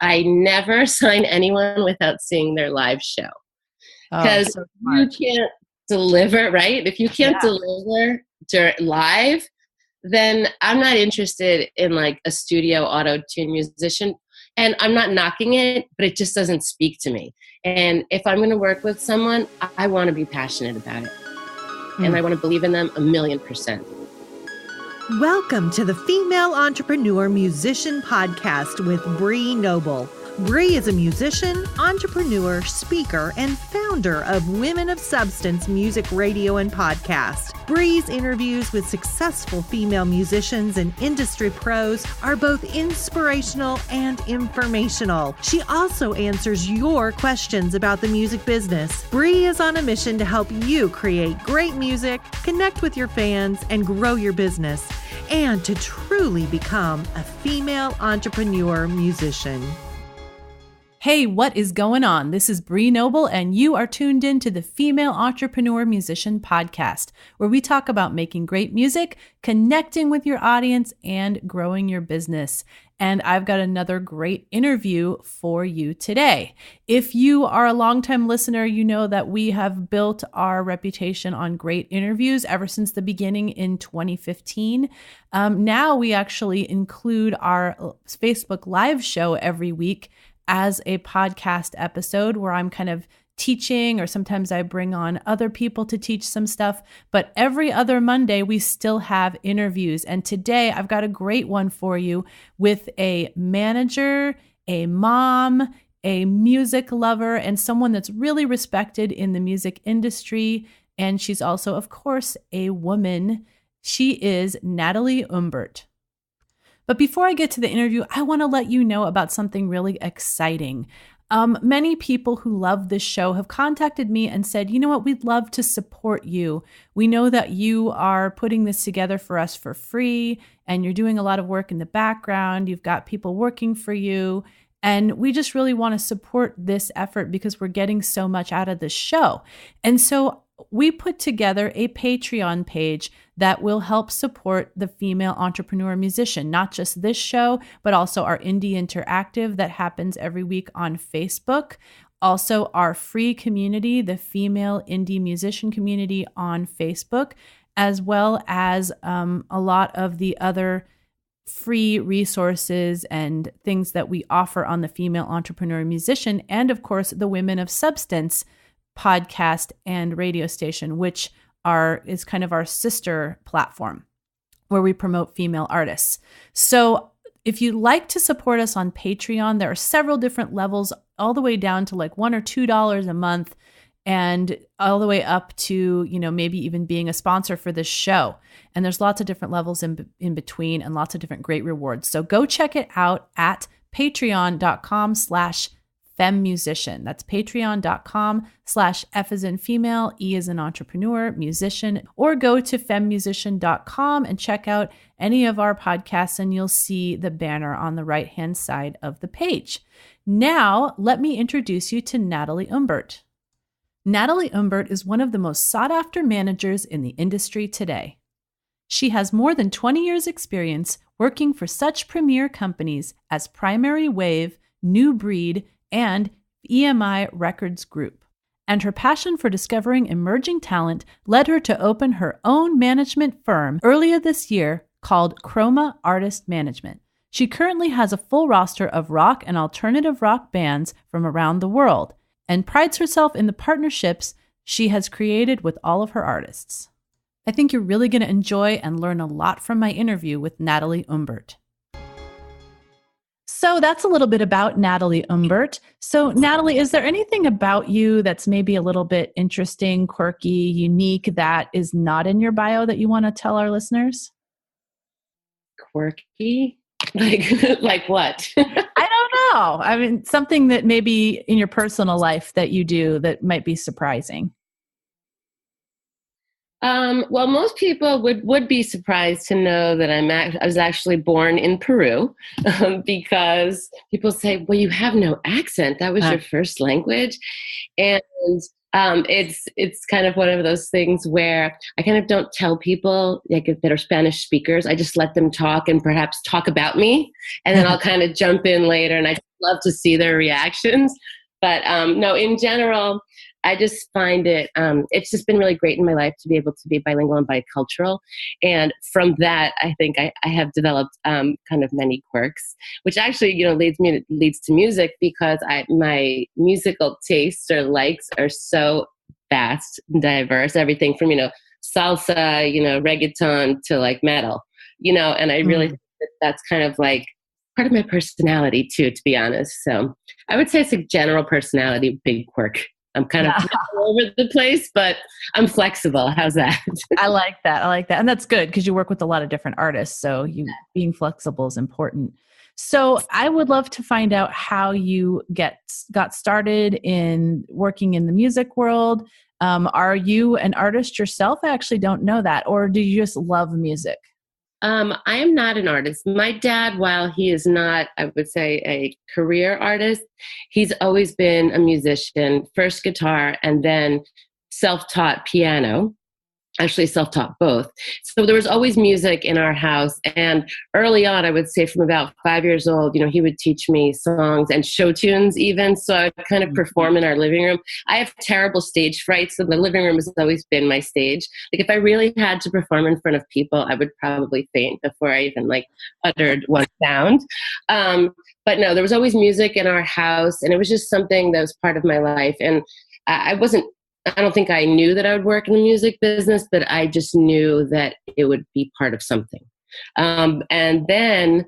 I never sign anyone without seeing their live show. Oh, Because so you smart. can't deliver, right? If you can't deliver live, then I'm not interested in like a studio auto-tune musician. And I'm not knocking it, but it just doesn't speak to me. And if I'm going to work with someone, I want to be passionate about it. And I want to believe in them 1,000,000%. Welcome to the Female Entrepreneur Musician Podcast with Bree Noble. Bree is a musician, entrepreneur, speaker, and founder of Women of Substance Music Radio and Podcast. Bree's interviews with successful female musicians and industry pros are both inspirational and informational. She also answers your questions about the music business. Bree is on a mission to help you create great music, connect with your fans, and grow your business, and to truly become a female entrepreneur musician. Hey, what is going on? This is Bree Noble, and you are tuned in to the Female Entrepreneur Musician Podcast, where we talk about making great music, connecting with your audience, and growing your business. And I've got another great interview for you today. If you are a longtime listener, you know that we have built our reputation on great interviews ever since the beginning in 2015. Now we actually include our Facebook Live show every week as a podcast episode where I'm kind of teaching, or sometimes I bring on other people to teach some stuff. But every other Monday, we still have interviews. And today I've got a great one for you with a manager, a mom, a music lover, and someone that's really respected in the music industry. And she's also, of course, a woman. She is Natalie Umbert. But before I get to the interview, I want to let you know about something really exciting. Many people who love this show have contacted me and said, you know what, we'd love to support you. We know that you are putting this together for us for free, and you're doing a lot of work in the background. You've got people working for you. And we just really want to support this effort because we're getting so much out of this show. And so we put together a Patreon page that will help support the female entrepreneur musician, not just this show, but also our Indie Interactive that happens every week on Facebook. Also our free community, the Female Indie Musician Community on Facebook, as well as a lot of the other free resources and things that we offer on the Female Entrepreneur Musician, and of course, the Women of Substance podcast and radio station, which is kind of our sister platform where we promote female artists. So if you'd like to support us on Patreon, there are several different levels, all the way down to like $1 or $2 a month, and all the way up to, maybe even being a sponsor for this show. And there's lots of different levels in between, and lots of different great rewards. So go check it out at patreon.com/FEMmusician. That's patreon.com/F as in female, E as in entrepreneur, musician, or go to femmusician.com and check out any of our podcasts, and you'll see the banner on the right-hand side of the page. Now, let me introduce you to Natalie Umbert. Natalie Umbert is one of the most sought-after managers in the industry today. She has more than 20 years' experience working for such premier companies as Primary Wave, New Breed, and EMI Records Group. And her passion for discovering emerging talent led her to open her own management firm earlier this year called Chroma Artist Management. She currently has a full roster of rock and alternative rock bands from around the world, and prides herself in the partnerships she has created with all of her artists. I think you're really going to enjoy and learn a lot from my interview with Natalie Umbert. So that's a little bit about Natalie Umbert. So Natalie, is there anything about you that's maybe a little bit interesting, quirky, unique that is not in your bio that you want to tell our listeners? Quirky? Like what? I don't know. I mean, something that maybe in your personal life that you do that might be surprising. Well, most people would be surprised to know that I was actually born in Peru, because people say, well, you have no accent. That was your first language. And It's kind of one of those things where I kind of don't tell people like if that are Spanish speakers. I just let them talk and perhaps talk about me, and then I'll kind of jump in later. And I love to see their reactions. But no, in general, I just find it's just been really great in my life to be able to be bilingual and bicultural. And from that, I think I have developed kind of many quirks, which actually, leads to music, because my musical tastes or likes are so vast and diverse. Everything from, salsa, reggaeton to like metal, and I really think that's kind of like part of my personality too, to be honest. So I would say it's a general personality, big quirk. I'm kind of all over the place, but I'm flexible. How's that? I like that. And that's good because you work with a lot of different artists. So being flexible is important. So I would love to find out how you got started in working in the music world. Are you an artist yourself? I actually don't know that. Or do you just love music? I am not an artist. My dad, while he is not, I would say, a career artist, he's always been a musician, first guitar and then self-taught piano. Actually self-taught both. So there was always music in our house. And early on, I would say from about 5 years old, he would teach me songs and show tunes even. So I would kind of perform in our living room. I have terrible stage fright, so the living room has always been my stage. Like if I really had to perform in front of people, I would probably faint before I even uttered one sound. But no, there was always music in our house, and it was just something that was part of my life. And I don't think I knew that I would work in the music business, but I just knew that it would be part of something. And then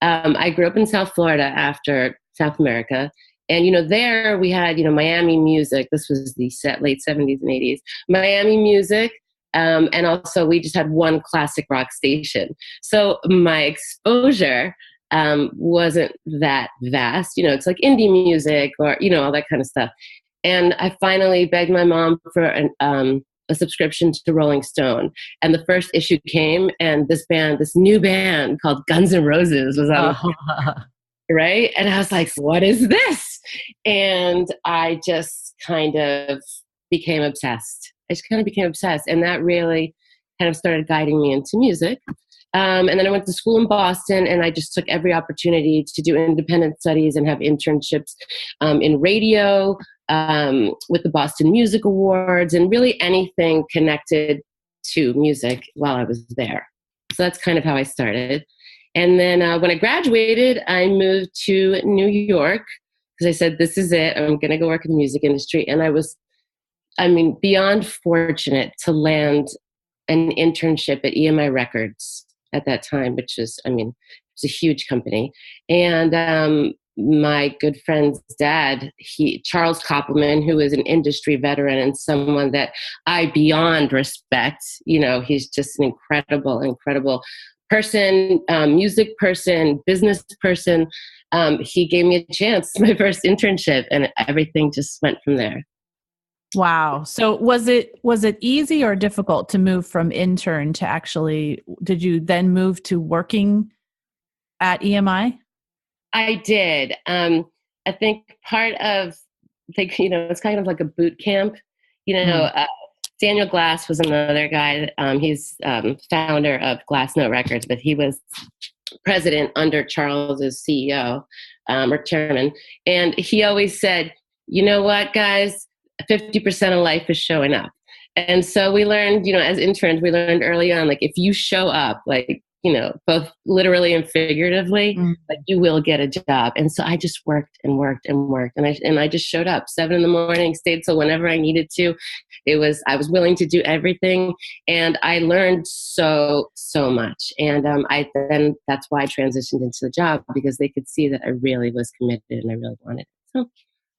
I grew up in South Florida after South America. And, there we had, Miami music. This was the late 70s and 80s. Miami music. And also we just had one classic rock station. So my exposure wasn't that vast. It's like indie music or, all that kind of stuff. And I finally begged my mom for a subscription to Rolling Stone. And the first issue came, and this new band called Guns N' Roses was on right? And I was like, what is this? And I just kind of became obsessed. And that really kind of started guiding me into music. And then I went to school in Boston, and I just took every opportunity to do independent studies and have internships in radio, with the Boston Music Awards, and really anything connected to music while I was there. So that's kind of how I started. And then when I graduated, I moved to New York because I said, this is it. I'm going to go work in the music industry. And I was, beyond fortunate to land an internship at EMI Records at that time, which is, it's a huge company. And my good friend's dad, Charles Koppelman, who is an industry veteran and someone that I beyond respect, he's just an incredible person, music person, business person. He gave me a chance, my first internship, and everything just went from there. Wow. So was it easy or difficult to move from intern to actually, did you then move to working at EMI? I did. I think part of, it's kind of like a boot camp. Daniel Glass was another guy. He's founder of Glass Note Records, but he was president under Charles as CEO or chairman. And he always said, you know what, guys, 50% of life is showing up. And so we learned, as interns, we learned early on, if you show up, both literally and figuratively, you will get a job. And so I just worked and worked and worked. And I just showed up 7 a.m, stayed till whenever I needed to. I was willing to do everything. And I learned so much. And then that's why I transitioned into the job, because they could see that I really was committed and I really wanted it. So,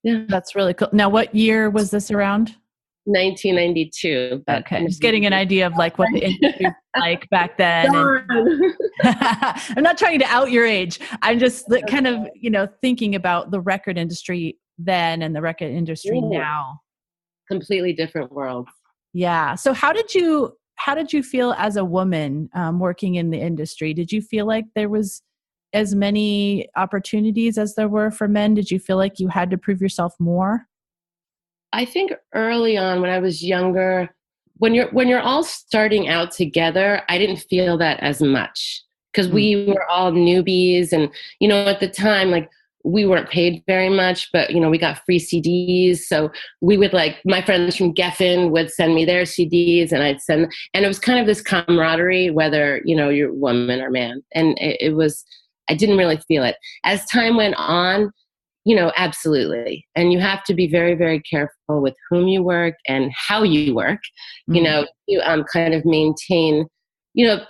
yeah. That's really cool. Now, what year was this around? 1992. Okay, just getting an idea of what the industry was like back then. And I'm not trying to out your age. I'm just kind of, thinking about the record industry then and the record industry now. Completely different world. Yeah. So how did you feel as a woman working in the industry? Did you feel like there was as many opportunities as there were for men? Did you feel like you had to prove yourself more? I think early on when I was younger, when you're all starting out together, I didn't feel that as much because Mm. we were all newbies, and at the time, like, we weren't paid very much, but we got free CDs. So we would, like, my friends from Geffen would send me their CDs, and and it was kind of this camaraderie, whether you're woman or man, and it was. I didn't really feel it as time went on. Absolutely. And you have to be very, very careful with whom you work and how you work. Mm. You kind of maintain,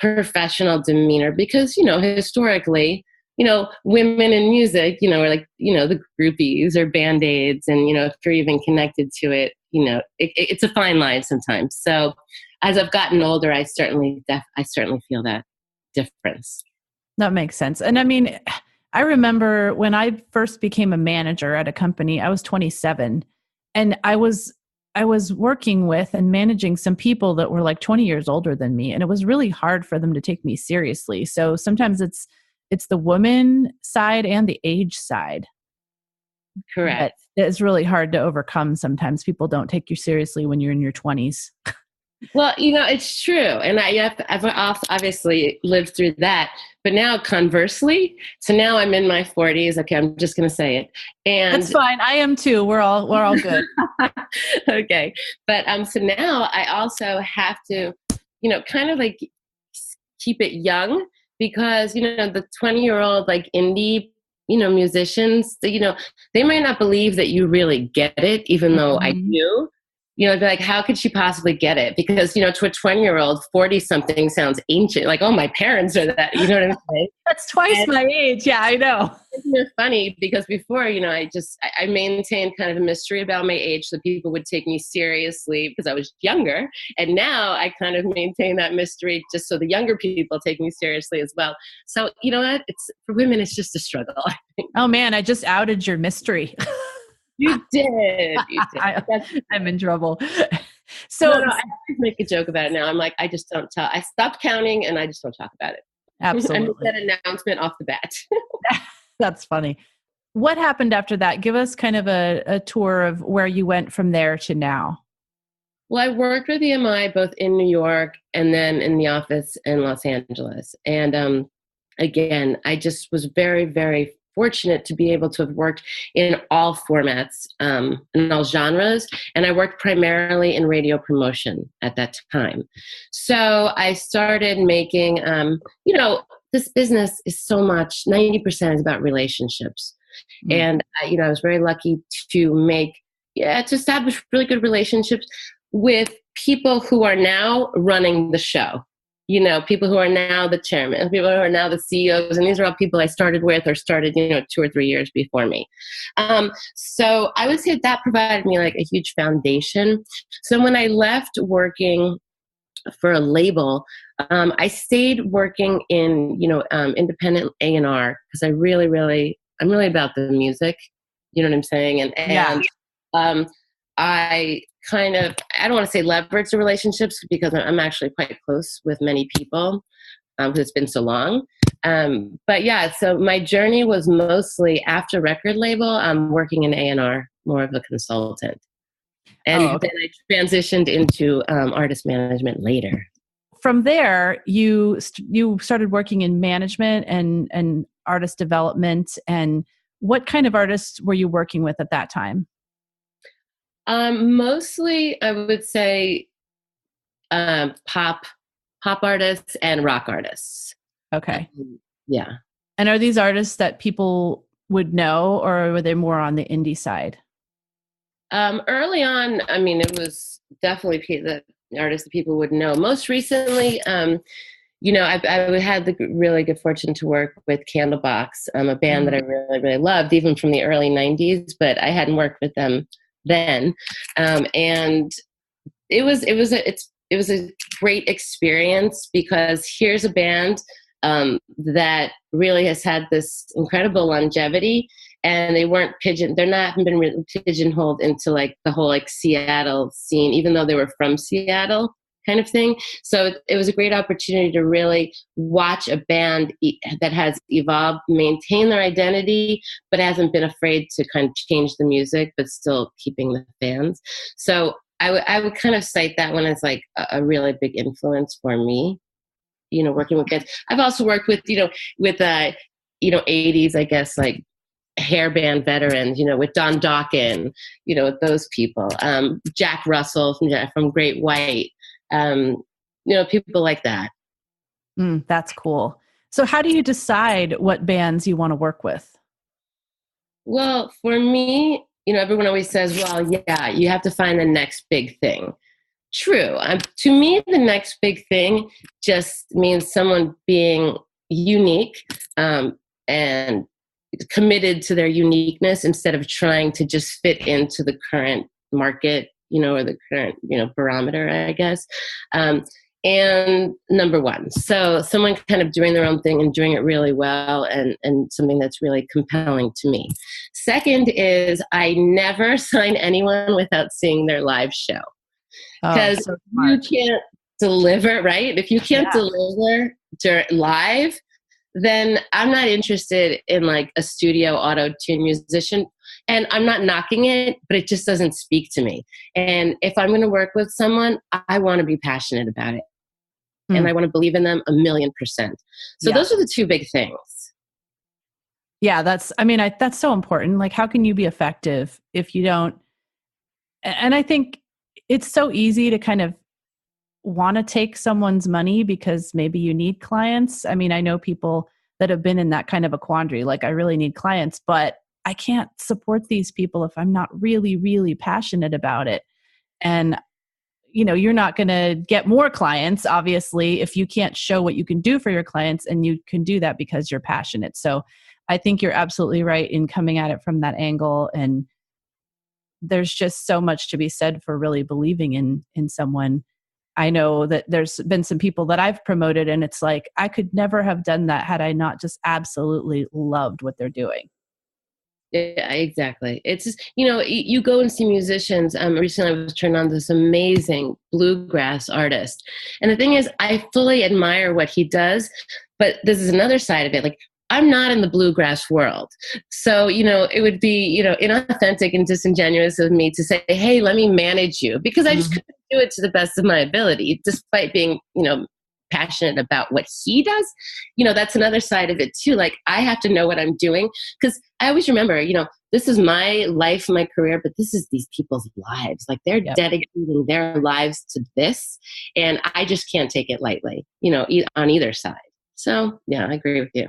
professional demeanor because, historically, women in music, are like, the groupies or band-aids. And, if you're even connected to it, it's a fine line sometimes. So as I've gotten older, I certainly feel that difference. That makes sense. And I mean, I remember when I first became a manager at a company, I was 27, and I was working with and managing some people that were like 20 years older than me. And it was really hard for them to take me seriously. So sometimes it's the woman side and the age side. Correct. It's really hard to overcome. Sometimes people don't take you seriously when you're in your 20s. Well, it's true. And I've obviously lived through that. But now conversely, so now I'm in my 40s. Okay, I'm just going to say it. And that's fine. I am too. We're all good. Okay. But so now I also have to, kind of like keep it young because, the 20-year-old like indie, musicians, they might not believe that you really get it, even though I do. I'd be like, how could she possibly get it? Because, to a 20-year-old, 40-something sounds ancient. Like, oh, my parents are that. You know what I'm saying? That's twice my age. Yeah, I know. It's funny because before, I maintained kind of a mystery about my age so people would take me seriously because I was younger. And now I kind of maintain that mystery just so the younger people take me seriously as well. So, you know what? For women, it's just a struggle, I think. Oh, man, I just outed your mystery. You did. I'm in trouble. So no, I always make a joke about it now. I'm like, I just don't tell. I stopped counting and I just don't talk about it. Absolutely. I made that announcement off the bat. That's funny. What happened after that? Give us kind of a tour of where you went from there to now. Well, I worked with EMI both in New York and then in the office in Los Angeles. And again, I just was very, very fortunate to be able to have worked in all formats, in all genres. And I worked primarily in radio promotion at that time. So I started making, this business is so much, 90% is about relationships. And, I was very lucky to establish really good relationships with people who are now running the show. People who are now the chairman, people who are now the CEOs, and these are all people I started with or started, 2 or 3 years before me. So I would say that provided me like a huge foundation. So when I left working for a label, I stayed working in, independent A&R because I'm really about the music. You know what I'm saying? And I kind of, I don't want to say leverage the relationships because I'm actually quite close with many people because it's been so long. But yeah, so my journey was mostly after record label, I'm working in A&R, more of a consultant. And then I transitioned into artist management later. From there, you started working in management and artist development. And what kind of artists were you working with at that time? Mostly, I would say pop artists and rock artists. Okay. Yeah. And are these artists that people would know, or were they more on the indie side? Early on, I mean, it was definitely the artists that people would know. Most recently, I had the really good fortune to work with Candlebox, a band that I really, really loved, even from the early 90s, but I hadn't worked with them then. And it was a great experience because here's a band that really has had this incredible longevity, and they're not been pigeonholed into like the whole like Seattle scene, even though they were from Seattle kind of thing. So it was a great opportunity to really watch a band that has evolved, maintain their identity, but hasn't been afraid to kind of change the music, but still keeping the fans. So I would kind of cite that one as like a really big influence for me, working with bands. I've also worked with, with 80s, I guess, like hair band veterans, with Don Dawkins, with those people, Jack Russell from Great White, people like that. That's cool. So how do you decide what bands you want to work with? Well, for me, everyone always says, well, yeah, you have to find the next big thing. True. To me, the next big thing just means someone being unique and committed to their uniqueness instead of trying to just fit into the current market, or the current, barometer, I guess. And number one, so someone kind of doing their own thing and doing it really well and something that's really compelling to me. Second is I never sign anyone without seeing their live show. Because you can't deliver, right? If you can't deliver live, then I'm not interested in like a studio auto-tune musician. And I'm not knocking it, but it just doesn't speak to me. And if I'm going to work with someone, I want to be passionate about it. And I want to believe in them 1,000,000%. So those are the two big things. Yeah, that's so important. Like, how can you be effective if you don't? And I think it's so easy to kind of want to take someone's money because maybe you need clients. I mean, I know people that have been in that kind of a quandary, like I really need clients, but I can't support these people if I'm not really, really passionate about it. And, you're not going to get more clients, obviously, if you can't show what you can do for your clients, and you can do that because you're passionate. So I think you're absolutely right in coming at it from that angle. And there's just so much to be said for really believing in someone. I know that there's been some people that I've promoted, and it's like, I could never have done that had I not just absolutely loved what they're doing. Yeah, exactly. It's just, you go and see musicians. Recently I was turned on to this amazing bluegrass artist. And the thing is, I fully admire what he does, but this is another side of it. Like, I'm not in the bluegrass world. So, it would be, inauthentic and disingenuous of me to say, hey, let me manage you, because I just couldn't do it to the best of my ability, despite being, passionate about what he does. That's another side of it too. Like, I have to know what I'm doing, because I always remember, this is my life, my career, but this is these people's lives. Like, they're dedicating their lives to this, and I just can't take it lightly, on either side. So yeah, I agree with you.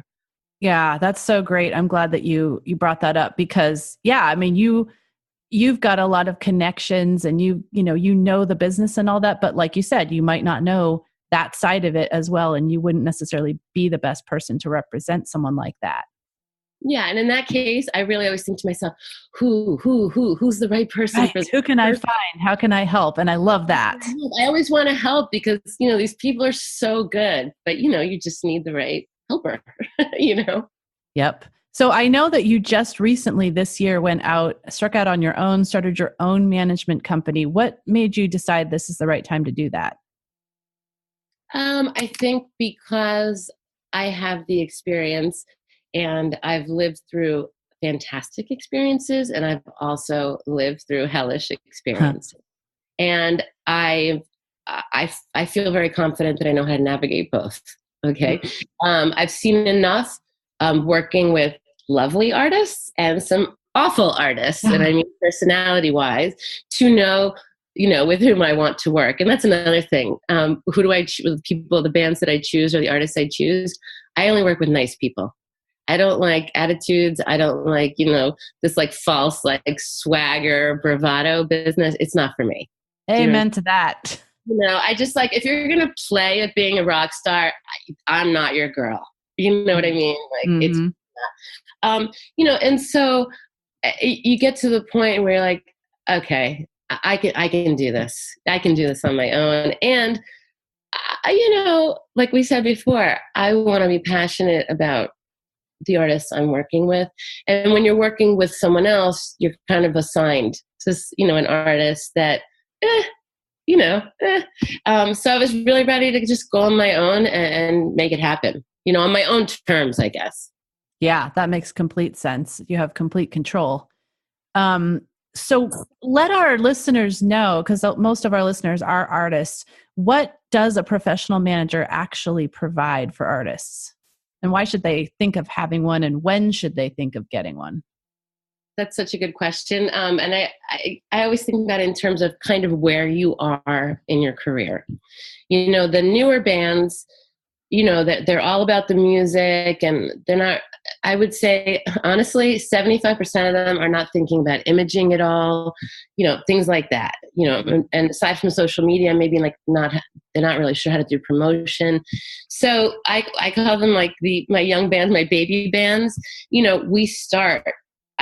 Yeah, that's so great. I'm glad that you brought that up, because you've got a lot of connections, and you know the business and all that, but like you said, you might not know that side of it as well, and you wouldn't necessarily be the best person to represent someone like that. Yeah, and in that case, I really always think to myself, who's the right person? Right. Who can I find? How can I help? And I love that. I always want to help, because these people are so good, but you just need the right helper. Yep. So I know that you just recently this year struck out on your own, started your own management company. What made you decide this is the right time to do that? I think because I have the experience, and I've lived through fantastic experiences, and I've also lived through hellish experiences. And I feel very confident that I know how to navigate both. Okay. I've seen enough working with lovely artists and some awful artists, and I mean personality wise, to know with whom I want to work. And that's another thing. Who do I choose? The bands that I choose, or the artists I choose, I only work with nice people. I don't like attitudes. I don't like, this like false, like swagger, bravado business. It's not for me. Amen to that. I just like, if you're going to play at being a rock star, I'm not your girl. You know what I mean? Like, it's not. And so you get to the point where you're like, okay, I can do this. I can do this on my own. And, like we said before, I want to be passionate about the artists I'm working with. And when you're working with someone else, you're kind of assigned to, an artist that, So I was really ready to just go on my own and make it happen, on my own terms, I guess. Yeah, that makes complete sense. You have complete control. So let our listeners know, because most of our listeners are artists, what does a professional manager actually provide for artists? And why should they think of having one? And when should they think of getting one? That's such a good question. And I always think about it in terms of kind of where you are in your career. The newer bands, that they're all about the music, and they're not, I would say, honestly, 75% of them are not thinking about imaging at all, things like that, and aside from social media, maybe they're not really sure how to do promotion. So I call them like my young bands, my baby bands.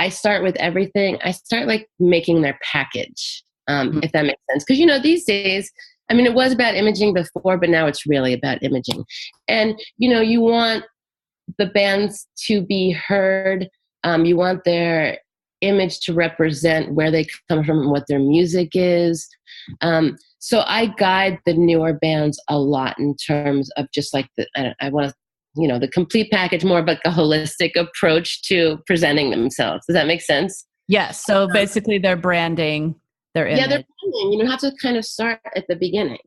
I start with everything. I start like making their package, if that makes sense. Because, these days, it was about imaging before, but now it's really about imaging. And, you want the bands to be heard. You want their image to represent where they come from and what their music is. So I guide the newer bands a lot in terms of just like I want to, the complete package, more of like a holistic approach to presenting themselves. Does that make sense? Yes. So basically their branding, their image. Yeah, their branding. You have to kind of start at the beginning,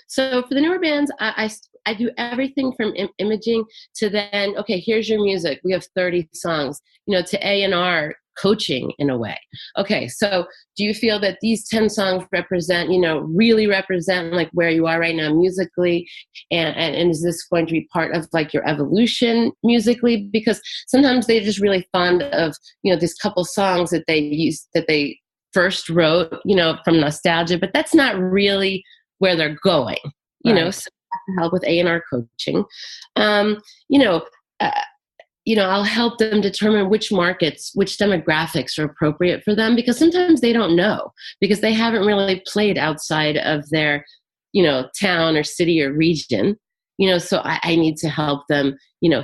So for the newer bands, I do everything from imaging to then, okay, here's your music. We have 30 songs, to A&R coaching in a way. Okay, so do you feel that these 10 songs represent, really represent like where you are right now musically? And is this going to be part of like your evolution musically? Because sometimes they're just really fond of, these couple songs that they first wrote, from nostalgia, but that's not really where they're going, Right. So I have to help with A&R coaching. I'll help them determine which markets, which demographics are appropriate for them, because sometimes they don't know because they haven't really played outside of their, town or city or region, so I need to help them,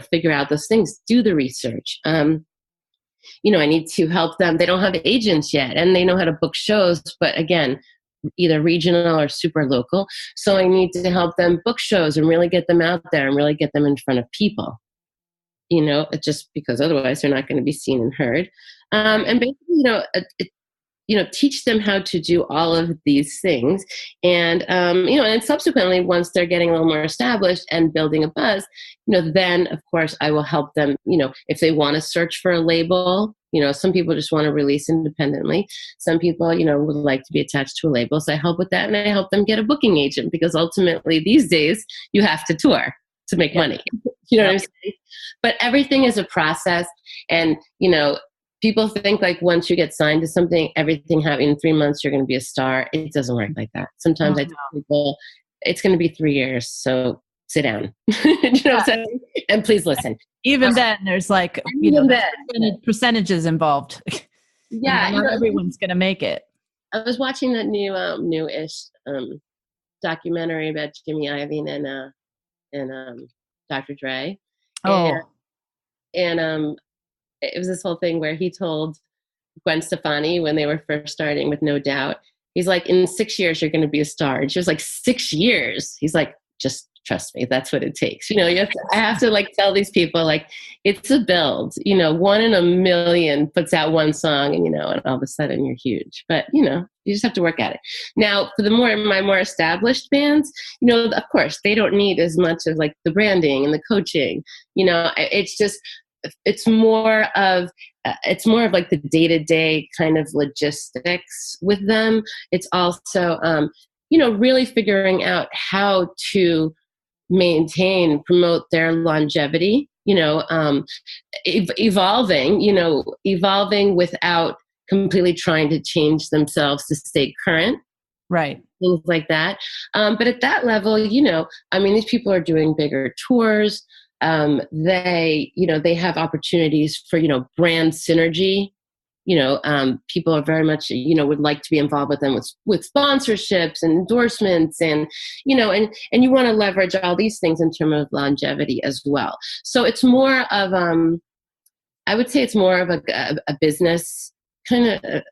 figure out those things, do the research. I need to help them. They don't have agents yet and they know how to book shows, but again, either regional or super local. So I need to help them book shows and really get them out there and really get them in front of people. Just because otherwise they're not going to be seen and heard. And basically, teach them how to do all of these things. And, and subsequently, once they're getting a little more established and building a buzz, then of course I will help them, if they want to search for a label. Some people just want to release independently. Some people, would like to be attached to a label. So I help with that, and I help them get a booking agent, because ultimately these days you have to tour to make money. You know what I'm saying? But everything is a process. And, people think like once you get signed to something, everything happening in 3 months, you're going to be a star. It doesn't work like that. Sometimes I tell people it's going to be 3 years. So sit down, what I'm saying? And please listen. Even then there's like, percentages involved. Yeah. Not everyone's going to make it. I was watching that new-ish documentary about Jimmy Iovine and Dr. Dre. And it was this whole thing where he told Gwen Stefani when they were first starting with No Doubt, he's like, in 6 years, you're going to be a star. And she was like, 6 years? He's like, just trust me, that's what it takes. I have to like tell these people like, it's a build, 1 in a million puts out one song and, and all of a sudden you're huge, but you just have to work at it. Now for my more established bands, of course they don't need as much of like the branding and the coaching, it's more of like the day-to-day kind of logistics with them. It's also, really figuring out how to maintain, promote their longevity, evolving without completely trying to change themselves to stay current. Right. Things like that. But at that level, these people are doing bigger tours. They have opportunities for, brand synergy. People are very much, would like to be involved with them with sponsorships and endorsements and you want to leverage all these things in terms of longevity as well. So it's more of, I would say it's more of a business kind of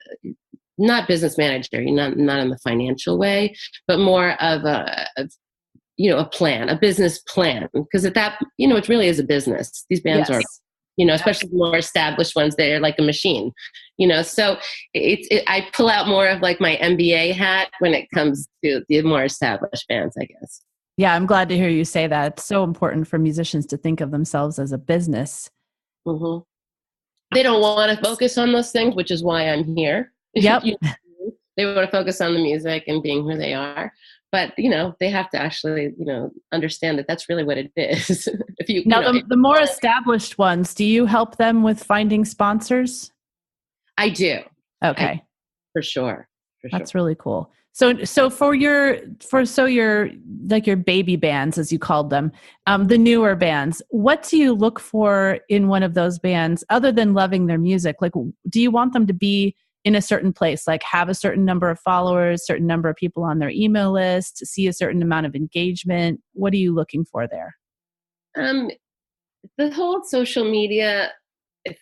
not business manager, not in the financial way, but more of a plan, a business plan. Because at that, it really is a business. These bands are, Yes. especially the more established ones, they're like a machine, so I pull out more of like my MBA hat when it comes to the more established bands, I guess. Yeah, I'm glad to hear you say that. It's so important for musicians to think of themselves as a business. Mm-hmm. They don't want to focus on those things, which is why I'm here. Yep. They want to focus on the music and being who they are. But, they have to actually, understand that that's really what it is. The more established ones, do you help them with finding sponsors? I do. Okay. For sure. That's really cool. So for your like your baby bands, as you called them, the newer bands, what do you look for in one of those bands other than loving their music? Like, do you want them to be in a certain place, like have a certain number of followers, certain number of people on their email list, see a certain amount of engagement? What are you looking for there? The whole social media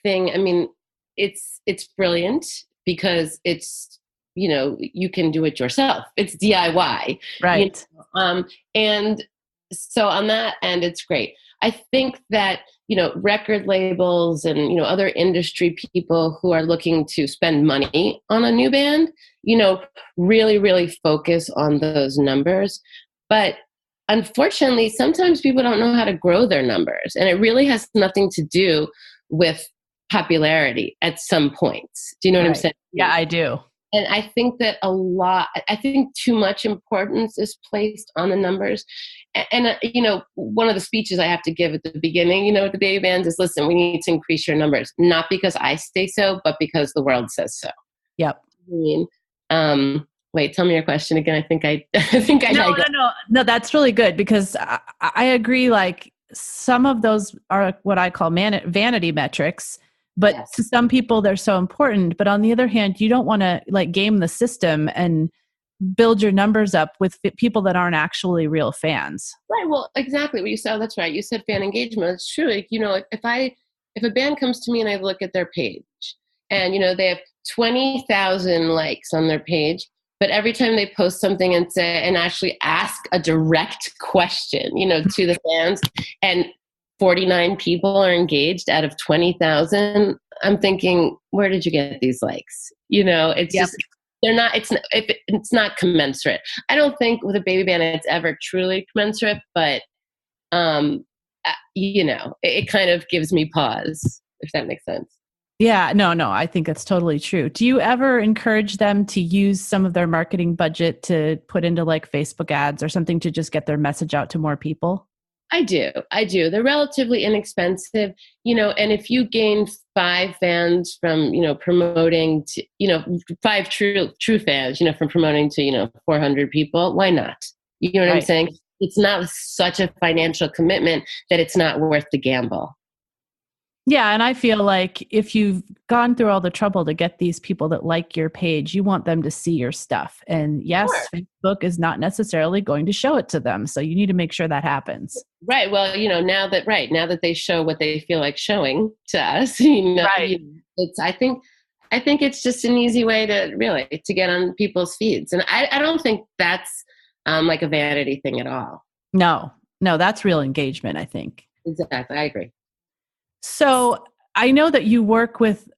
thing, I mean, it's brilliant because it's, you can do it yourself. It's DIY. Right. And so on that end, it's great. I think that, record labels and, other industry people who are looking to spend money on a new band, really, really focus on those numbers. But unfortunately, sometimes people don't know how to grow their numbers. And it really has nothing to do with popularity at some points. Do you know what I'm saying? Yeah, I do. And I think that too much importance is placed on the numbers. And one of the speeches I have to give at the beginning, at the baby bands is, listen, we need to increase your numbers, not because I say so, but because the world says so. Yep. I mean, wait, tell me your question again. I think I No, that's really good because I agree. Like some of those are what I call vanity metrics. But yes, to some people, they're so important. But on the other hand, you don't want to like game the system and build your numbers up with people that aren't actually real fans. Right. Well, exactly what you said. That's right. You said fan engagement. It's true. Like, if a band comes to me and I look at their page and, they have 20,000 likes on their page, but every time they post something and actually ask a direct question, to the fans, and 49 people are engaged out of 20,000. I'm thinking, where did you get these likes? It's just, they're not, it's not commensurate. I don't think with a baby band it's ever truly commensurate, but, it kind of gives me pause, if that makes sense. Yeah, no, I think that's totally true. Do you ever encourage them to use some of their marketing budget to put into like Facebook ads or something to just get their message out to more people? I do. They're relatively inexpensive, and if you gain 5 fans from, promoting to, 5 true fans, from promoting to, 400 people, why not? You know what I'm saying? It's not such a financial commitment that it's not worth the gamble. Yeah. And I feel like if you've gone through all the trouble to get these people that like your page, you want them to see your stuff. And yes, sure, Facebook is not necessarily going to show it to them. So you need to make sure that happens. Right. Well, now that they show what they feel like showing to us, it's, I think it's just an easy way to get on people's feeds. And I don't think that's like a vanity thing at all. No, that's real engagement, I think. Exactly. I agree. So I know that you work with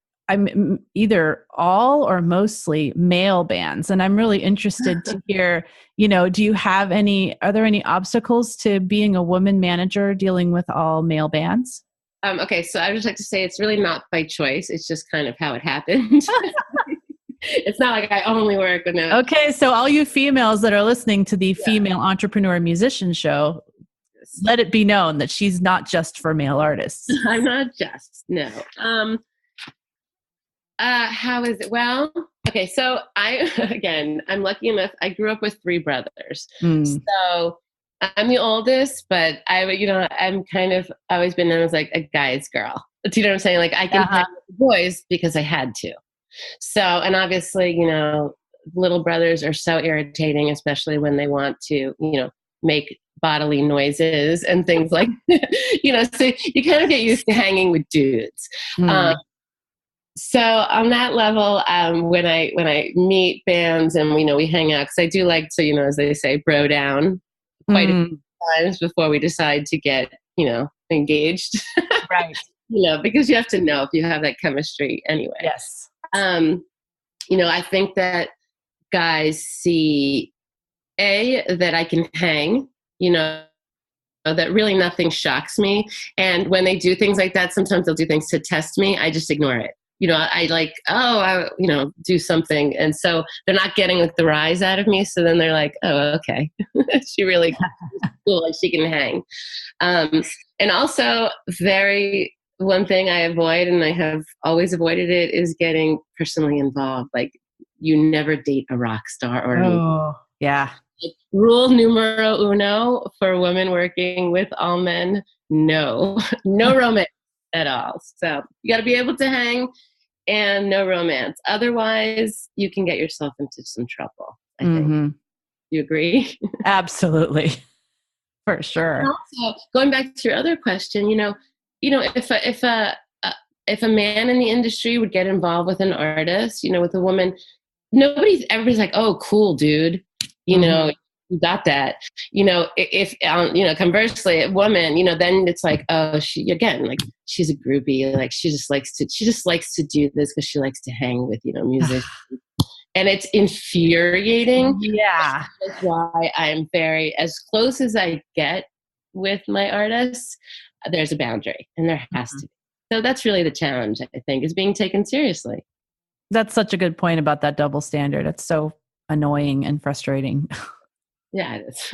either all or mostly male bands, and I'm really interested to hear, are there any obstacles to being a woman manager dealing with all male bands? Okay, so I would just like to say it's really not by choice. It's just kind of how it happened. It's not like I only work with no. Okay, so all you females that are listening to the Female Entrepreneur Musician Show, let it be known that she's not just for male artists. I'm not just, no. How is it? Well, okay, so I'm lucky enough, I grew up with 3 brothers. So I'm the oldest, but I'm kind of always been known as like a guy's girl. Do you know what I'm saying? Like I can hang with the boys because I had to. So, and obviously, little brothers are so irritating, especially when they want to, make bodily noises and things like, so you kind of get used to hanging with dudes. So on that level, when I meet bands and we hang out, because I do like to, as they say, bro down quite a few times before we decide to get, engaged. Right. Because you have to know if you have that chemistry anyway. Yes. I think that guys see that I can hang, that really nothing shocks me. And when they do things like that, sometimes they'll do things to test me. I just ignore it. I like, do something. And so they're not getting the rise out of me. So then they're like, oh, okay. She really cool. Like she can hang. And also one thing I avoid, and I have always avoided it, is getting personally involved. Like you never date a rock star or yeah. Rule numero uno for women working with all men, no romance at all. So you got to be able to hang and no romance. Otherwise, you can get yourself into some trouble, I think. You agree? Absolutely. For sure. Also, going back to your other question, if a man in the industry would get involved with an artist, with a woman, everybody's like, oh, cool, dude. You got that. If conversely, a woman, then it's like, oh, she's a groupie. Like she just likes to do this because she likes to hang with musicians, and it's infuriating. Yeah, that's why I'm very as close as I get with my artists. There's a boundary, and there has to be. So that's really the challenge. I think is being taken seriously. That's such a good point about that double standard. It's so annoying and frustrating. Yeah, it is.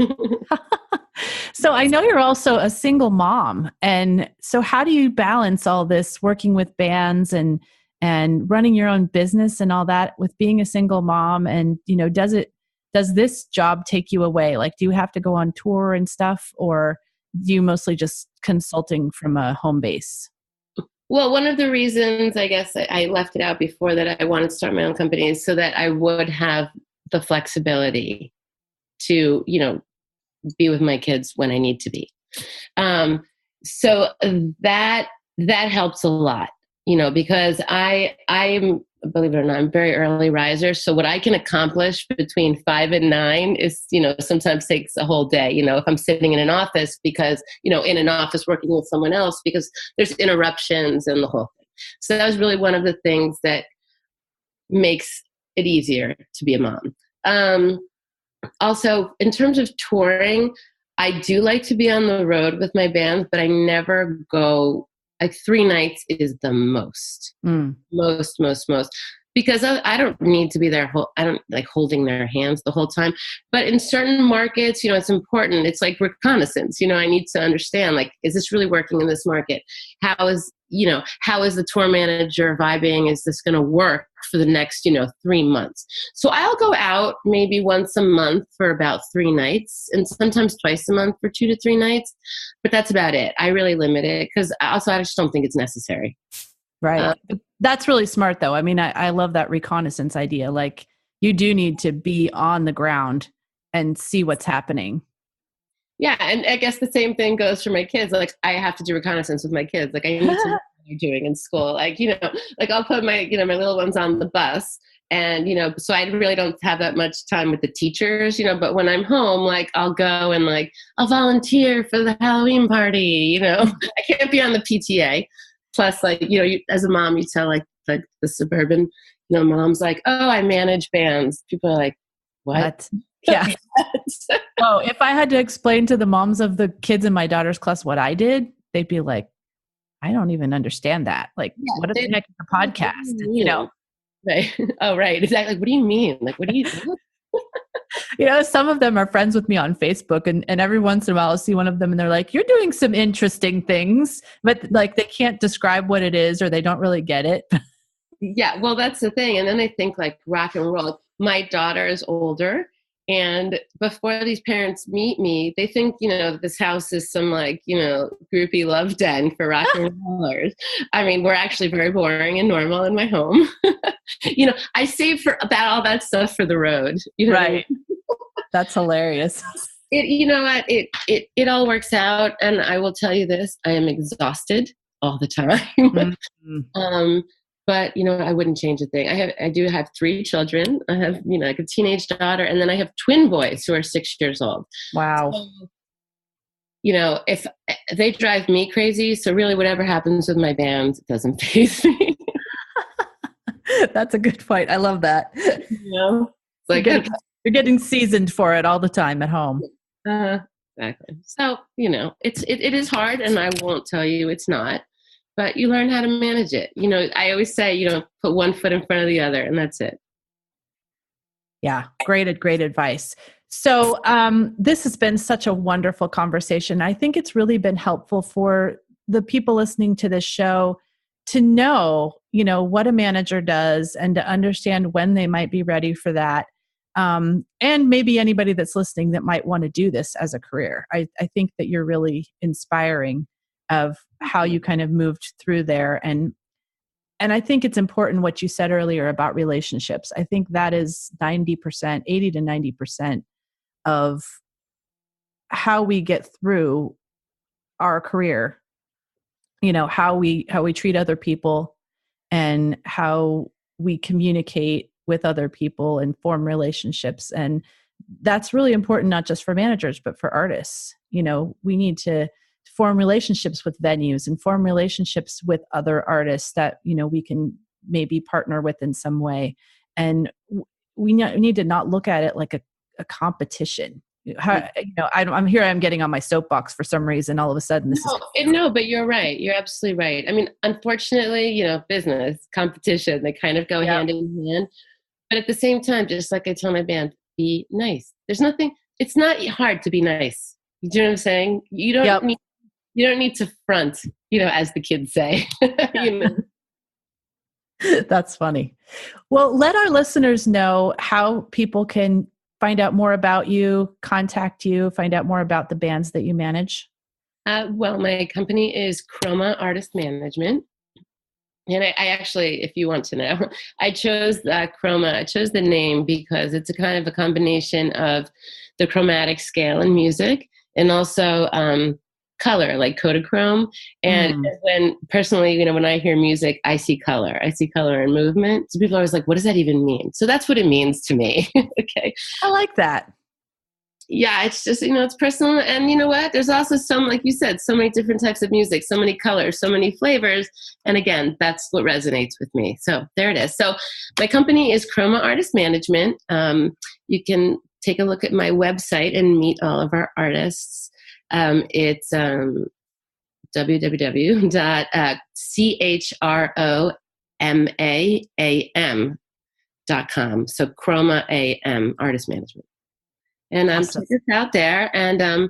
So I know you're also a single mom. And so how do you balance all this working with bands and running your own business and all that with being a single mom? And, does this job take you away? Like, do you have to go on tour and stuff, or do you mostly just consulting from a home base? Well, one of the reasons I guess I left it out before that I wanted to start my own company is so that I would have the flexibility to, be with my kids when I need to be. So that helps a lot, because I'm, believe it or not, I'm a very early riser. So what I can accomplish between 5 and 9 is, sometimes takes a whole day, if I'm sitting in an office because, in an office working with someone else because there's interruptions and the whole thing. So that was really one of the things that makes it easier to be a mom. Also, in terms of touring, I do like to be on the road with my band, but I never go, 3 nights is the most, most, because I don't need to be there. I don't like holding their hands the whole time, but in certain markets, it's important. It's like reconnaissance, I need to understand, like, is this really working in this market? How is the tour manager vibing? Is this going to work for the next, 3 months? So I'll go out maybe once a month for about 3 nights and sometimes twice a month for 2 to 3 nights, but that's about it. I really limit it because I just don't think it's necessary. Right. That's really smart though. I mean, I love that reconnaissance idea. Like you do need to be on the ground and see what's happening. Yeah, and I guess the same thing goes for my kids. Like, I have to do reconnaissance with my kids. Like, I need to know what they're doing in school. Like, like I'll put my, my little ones on the bus, and so I really don't have that much time with the teachers. But when I'm home, like I'll go and like I'll volunteer for the Halloween party. I can't be on the PTA. Plus, like as a mom, you tell like the suburban, moms like, oh, I manage bands. People are like, what? Yeah. Oh, if I had to explain to the moms of the kids in my daughter's class what I did, they'd be like, I don't even understand that. Like, what the heck is a podcast? Right. Oh, right. Exactly. What do you mean? Like, what do you do? Some of them are friends with me on Facebook, and every once in a while I'll see one of them and they're like, you're doing some interesting things, but like they can't describe what it is or they don't really get it. Yeah. Well, that's the thing. And then they think like rock and roll. My daughter is older. And before these parents meet me, they think, this house is some like, groupie love den for rock and rollers. I mean, we're actually very boring and normal in my home. I save about all that stuff for the road. Right. That's hilarious. It all works out. And I will tell you this, I am exhausted all the time. But, I wouldn't change a thing. I do have 3 children. I have, like a teenage daughter, and then I have twin boys who are 6 years old. Wow. So, if they drive me crazy, so really whatever happens with my band doesn't faze me. That's a good point. I love that. Like you're getting seasoned for it all the time at home. Exactly. So, it is hard, and I won't tell you it's not, but you learn how to manage it. I always say, put one foot in front of the other, and that's it. Yeah. Great advice. So this has been such a wonderful conversation. I think it's really been helpful for the people listening to this show to know, what a manager does and to understand when they might be ready for that. And maybe anybody that's listening that might want to do this as a career. I think that you're really inspiring of how you kind of moved through there. And I think it's important what you said earlier about relationships. I think that is 90%, 80 to 90% of how we get through our career, how we treat other people and how we communicate with other people and form relationships. And that's really important, not just for managers, but for artists. We need to form relationships with venues and form relationships with other artists that, we can maybe partner with in some way. And we need to not look at it like a competition. I'm getting on my soapbox for some reason. All of a sudden, No, but you're right. You're absolutely right. I mean, unfortunately, business, competition, they kind of go hand in hand. But at the same time, just like I tell my band, be nice. It's not hard to be nice. You know what I'm saying? You don't need to front, as the kids say. That's funny. Well, let our listeners know how people can find out more about you, contact you, find out more about the bands that you manage. Well, my company is Chroma Artist Management. And I actually, if you want to know, I chose Chroma. I chose the name because it's a kind of a combination of the chromatic scale in music and also color, like Kodachrome. And when I hear music, I see color. I see color and movement. So people are always like, what does that even mean? So that's what it means to me. Okay. I like that. Yeah, it's just, it's personal. And you know what? There's also like you said, so many different types of music, so many colors, so many flavors. And again, that's what resonates with me. So there it is. So my company is Chroma Artist Management. You can take a look at my website and meet all of our artists. It's www.chromaam.com. So Chroma AM Artist Management. And Awesome. check us out there. And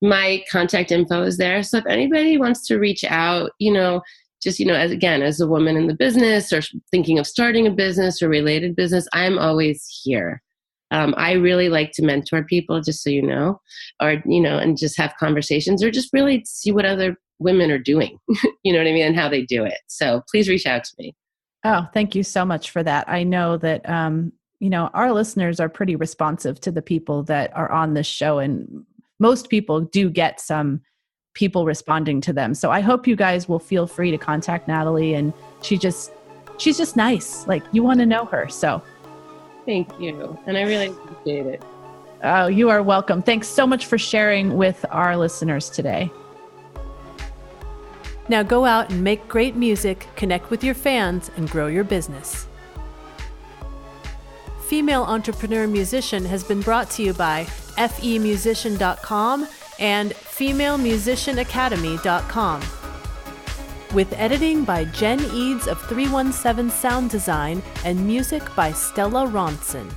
my contact info is there. So if anybody wants to reach out, just, as a woman in the business or thinking of starting a business or related business, I'm always here. I really like to mentor people, just so you know, or, and just have conversations or just really see what other women are doing, you know what I mean, and how they do it. So please reach out to me. Oh, thank you so much for that. I know that, our listeners are pretty responsive to the people that are on this show, and most people do get some people responding to them. So I hope you guys will feel free to contact Natalie, and she's just nice. Like, you want to know her. So thank you. And I really appreciate it. Oh, you are welcome. Thanks so much for sharing with our listeners today. Now go out and make great music, connect with your fans, and grow your business. Female Entrepreneur Musician has been brought to you by FEM107.com and FemaleMusicianAcademy.com. With editing by Jen Eads of 317 Sound Design and music by Stella Ronson.